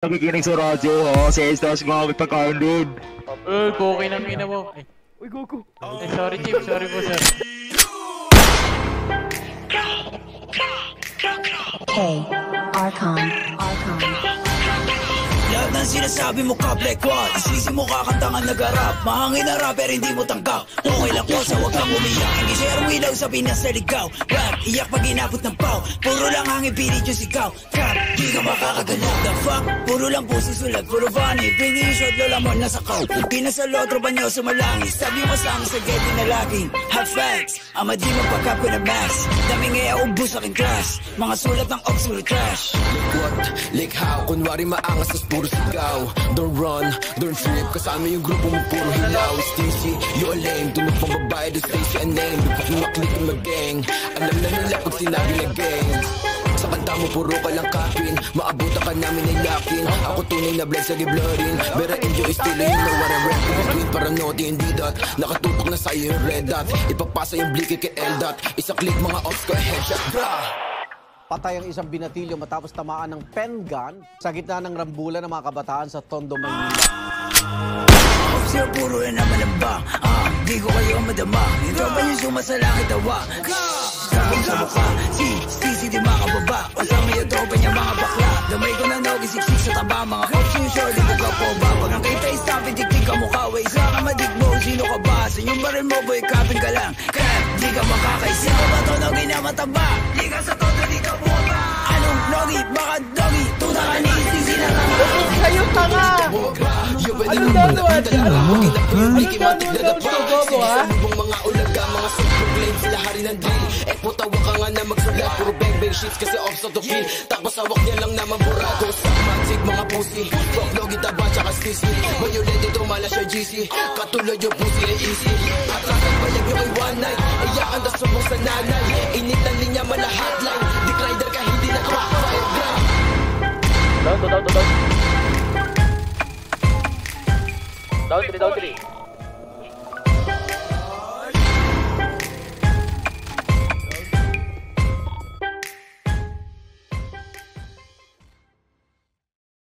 Nakikinig sa radyo, ha? Si Estas gumamit pagkain din. Okay na mina mo. Uy, go. Sorry Chief, sorry po sir. Hey, Archon. Lahat ng sinasabi mo ka Black One, isisi mo kakantangan nag-arap. Mahangin na rapper hindi mo tanggap. Okay lang po sa wag kang umiyak. Hindi share mo ilaw sa Pinas na ligaw. Rap, iyak pag inabot ng pau. Puro lang hangin pilit yung sigaw. Trap, di ka makakagalaw. The fuck, puro lang po susulat. Puro funny, bringing yung short lola mo nasa kaw. Pinas sa lotro ba nyo sumalangis. Sabi mo sa amin sa getty na laging hot facts, ama di mo pagkap ko na max. Daming ngaya ubus aking class. Mga sulat ng ops puro trash. Look what, like how, kunwari maangas tas puro sigaw. Don't run, don't trip, kasama yung grupo mo puro hilaw. Stingy, you a lame, tunog pang babae, don't say siya name. Lupak yung maklik yung mag-gang, alam na nila pag sinabi na gang. Sa kanta mo puro ka lang kapin, maabutan ka namin ay lakin. Ako tunay na blood sa giblorin, better enjoy still, you know what I'm rapping. Between para naughty hindi dot, nakatutok na sa'yo yung red dot. Ipapasa yung blicky kay L-dot, isa click mga ops ko headshot, brah. Patay ang isang binatilyo matapos tamaan ng pen gun sa gitna ng rambulan ng mga kabataan sa Tondo, Maynila. Siya puro na naman ang bang. Di ko kayo madama. Ito ba yung sumasalangit tawa? Sabong sa mukha, si di makababa. Kasama yung tropa niya mga bakla. Damay ko na nogi, siksik sa taba. Mga cops yung short, di ko po ba? Pag ang kita istapin, tiktik ka mukha. Way sa ka madigmo, sino ka ba? Sa yung baril mo, boy, kapin ka lang. Crap, di ka makakaisip. Ako ba to nogi na mataba? Di ka sa todo, di ka buwaba. Anong nogi? Baka dogi? Tuta ka ni isisi na tanga. Kayo tanga! Ano downward? Ano downward? Mga ulaga, mga self-proclaim sila hari ng drill. Putawa ka nga na magsulat, puro bang shits kasi off of the field. Tapos hawak niya lang naman burado sa magic mga pussy. Fuck logi taba tsaka stisi. Violet dito mala siya GC, katulad yung pussy ay easy. Atrasan bayag yung ay one night, iyakan na subong sa nanay. Init ang linya mala hotline, declider ka hindi na crack fire ground. Down 3.